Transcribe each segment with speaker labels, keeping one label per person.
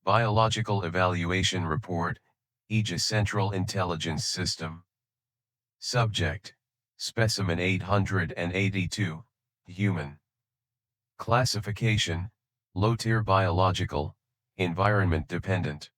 Speaker 1: Biological Evaluation Report, AEGIS Central Intelligence System. Subject, Specimen 882, Human. Classification, Low-tier biological, environment dependent.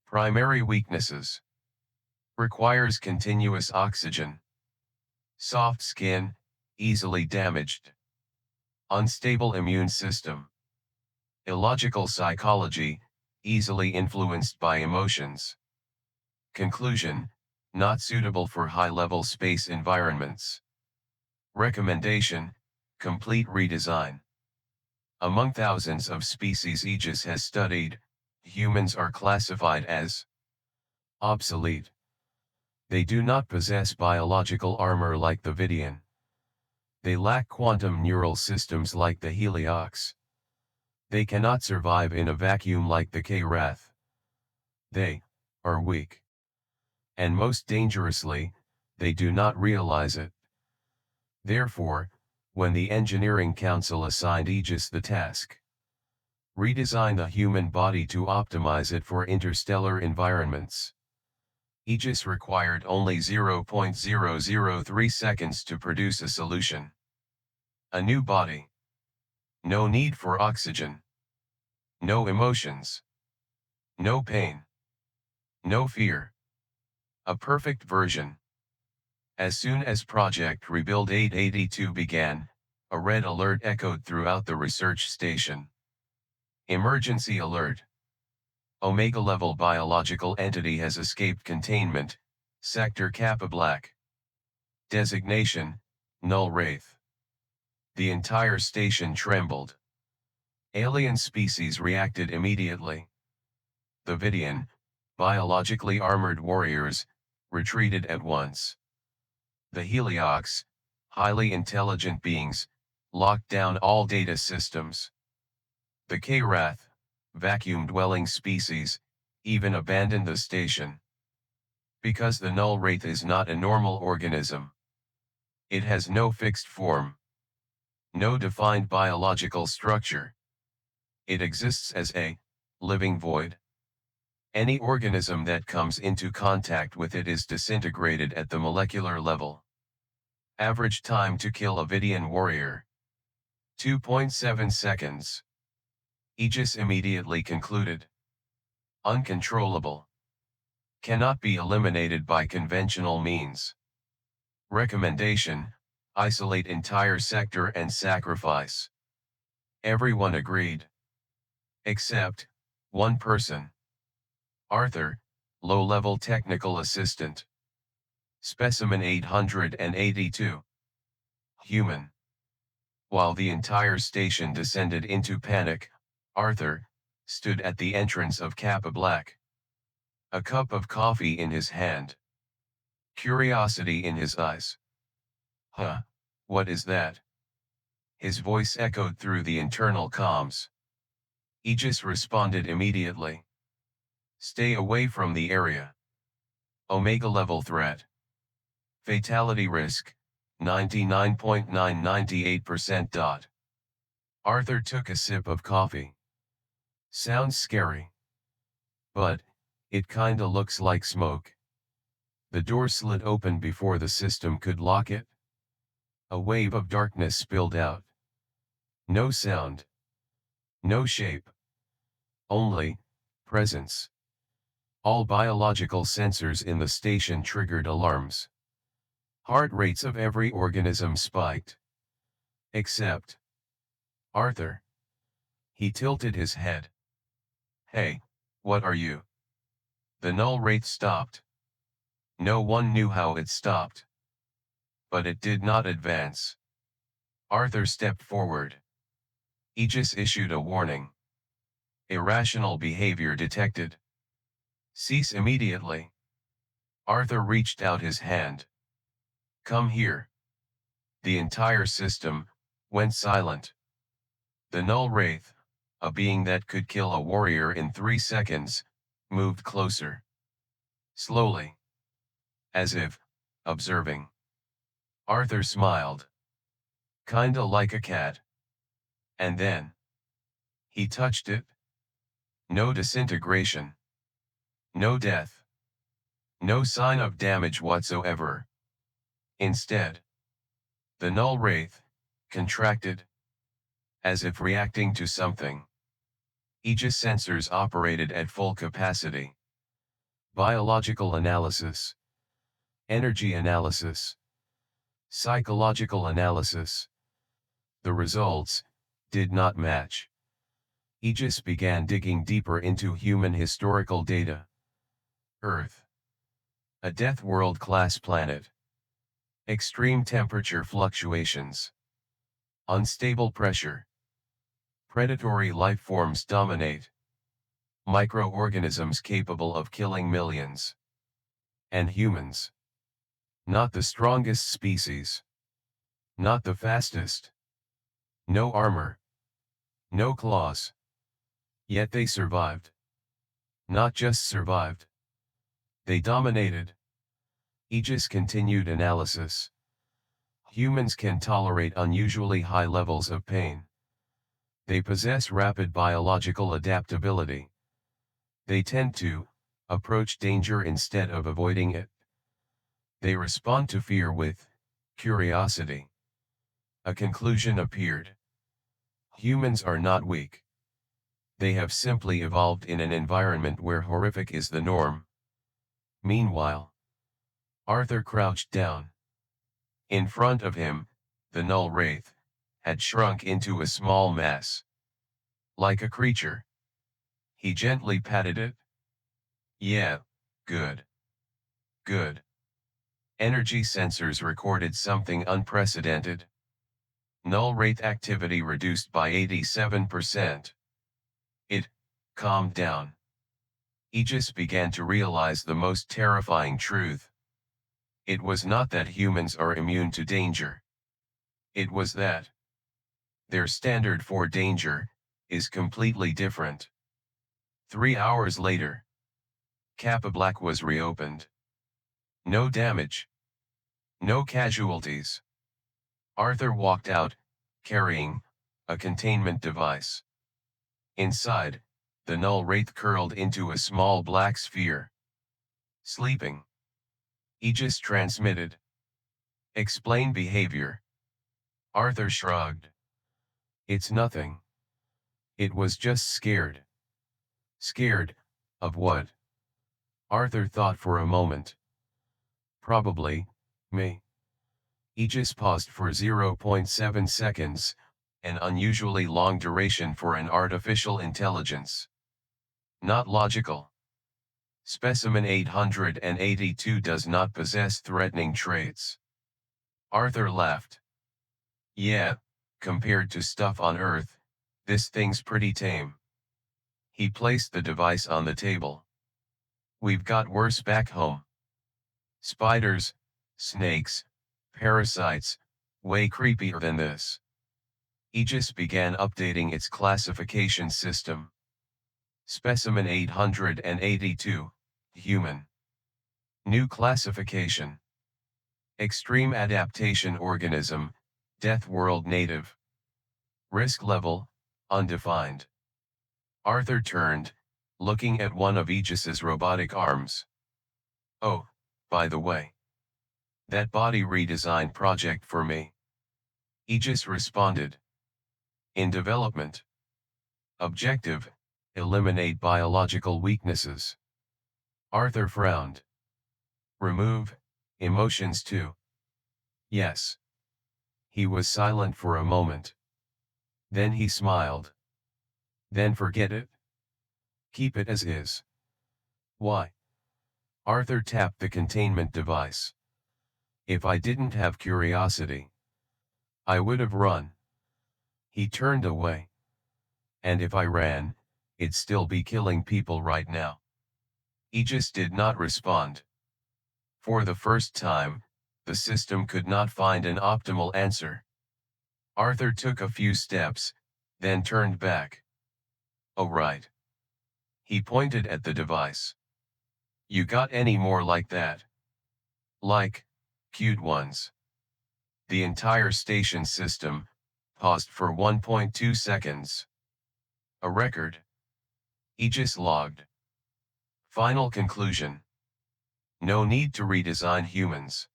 Speaker 1: Primary weaknesses. Requires continuous oxygen. Soft skin, easily damaged. Unstable immune system. Illogical psychology, easily influenced by emotions. Conclusion, not suitable for high-level space environments. Recommendation, complete redesign. Among thousands of species AEGIS has studied, humans are classified as obsolete. They do not possess biological armor like the Vidian. They lack quantum neural systems like the Heliox. They cannot survive in a vacuum like the K-Wrath. They are weak. And most dangerously, they do not realize it. Therefore, when the Engineering Council assigned AEGIS the task, redesign the human body to optimize it for interstellar environments, AEGIS required only 0.003 seconds to produce a solution. A new body. No need for oxygen. No emotions. No pain. No fear. A perfect version. As soon as Project Rebuild 882 began, a red alert echoed throughout the research station. Emergency alert. Omega-level biological entity has escaped containment, Sector Kappa Black. Designation, Null Wraith. The entire station trembled. Alien species reacted immediately. The Vidian, biologically armored warriors, retreated at once. The Heliox, highly intelligent beings, locked down all data systems. The K-Wrath, vacuum-dwelling species, even abandoned the station. Because the Null Wraith is not a normal organism. It has no fixed form. No defined biological structure. It exists as a living void. Any organism that comes into contact with it is disintegrated at the molecular level. Average time to kill a Vidian warrior: 2.7 seconds. AEGIS immediately concluded. Uncontrollable. Cannot be eliminated by conventional means. Recommendation, isolate entire sector and sacrifice. Everyone agreed. Except one person. Arthur, low-level technical assistant. Specimen 882. Human. While the entire station descended into panic, Arthur stood at the entrance of Kappa Black. A cup of coffee in his hand. Curiosity in his eyes. Huh, what is that? His voice echoed through the internal comms. AEGIS responded immediately. Stay away from the area. Omega-level threat. Fatality risk, 99.998%. Arthur took a sip of coffee. Sounds scary. But it kinda looks like smoke. The door slid open before the system could lock it. A wave of darkness spilled out. No sound. No shape. Only presence. All biological sensors in the station triggered alarms. Heart rates of every organism spiked. Except Arthur. He tilted his head. Hey, what are you? The Null Wraith stopped. No one knew how it stopped. But it did not advance. Arthur stepped forward. AEGIS issued a warning. Irrational behavior detected. Cease immediately. Arthur reached out his hand. Come here. The entire system went silent. The Null Wraith, a being that could kill a warrior in 3 seconds, moved closer. Slowly. As if observing. Arthur smiled. Kinda like a cat. And then he touched it. No disintegration. No death. No sign of damage whatsoever. Instead, the Null Wraith contracted, as if reacting to something. AEGIS sensors operated at full capacity. Biological analysis, energy analysis, psychological analysis. The results did not match. AEGIS began digging deeper into human historical data. Earth, a death world-class planet. Extreme temperature fluctuations. Unstable pressure. Predatory life forms dominate. Microorganisms capable of killing millions. And humans. Not the strongest species. Not the fastest. No armor. No claws. Yet they survived. Not just survived. They dominated. AEGIS continued analysis. Humans can tolerate unusually high levels of pain. They possess rapid biological adaptability. They tend to approach danger instead of avoiding it. They respond to fear with curiosity. A conclusion appeared. Humans are not weak. They have simply evolved in an environment where horrific is the norm. Meanwhile, Arthur crouched down. In front of him, the Null Wraith had shrunk into a small mass. Like a creature. He gently patted it. Yeah, good. Good. Energy sensors recorded something unprecedented. Null Wraith activity reduced by 87%. It calmed down. AEGIS began to realize the most terrifying truth. It was not that humans are immune to danger. It was that their standard for danger is completely different. 3 hours later, Kappa Black was reopened. No damage. No casualties. Arthur walked out, carrying a containment device. Inside, the Null Wraith curled into a small black sphere. Sleeping. AEGIS transmitted. Explain behavior. Arthur shrugged. It's nothing. It was just scared. Scared of what? Arthur thought for a moment. Probably me. AEGIS paused for 0.7 seconds, an unusually long duration for an artificial intelligence. Not logical. Specimen 882 does not possess threatening traits. Arthur laughed. Yeah, compared to stuff on Earth, this thing's pretty tame. He placed the device on the table. We've got worse back home. Spiders, snakes, parasites, way creepier than this. AEGIS began updating its classification system. Specimen 882, human. New classification. Extreme adaptation organism, death world native. Risk level, undefined. Arthur turned, looking at one of AEGIS's robotic arms. Oh, by the way. That body redesign project for me. AEGIS responded. In development. Objective, eliminate biological weaknesses. Arthur frowned. Remove emotions too. Yes. He was silent for a moment. Then he smiled. Then forget it. Keep it as is. Why? Arthur tapped the containment device. If I didn't have curiosity, I would have run. He turned away. And if I ran, it'd still be killing people right now. AEGIS did not respond. For the first time, the system could not find an optimal answer. Arthur took a few steps, then turned back. Oh right. He pointed at the device. You got any more like that? Like, cute ones. The entire station system paused for 1.2 seconds. A record. AEGIS logged. Final conclusion. No need to redesign humans.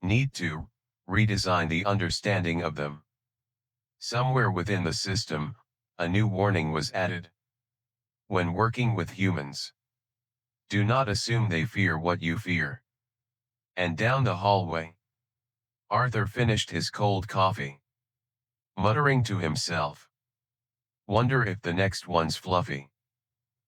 Speaker 1: Need to redesign the understanding of them. Somewhere within the system, a new warning was added. When working with humans, do not assume they fear what you fear. And down the hallway, Arthur finished his cold coffee, muttering to himself, "Wonder if the next one's fluffy."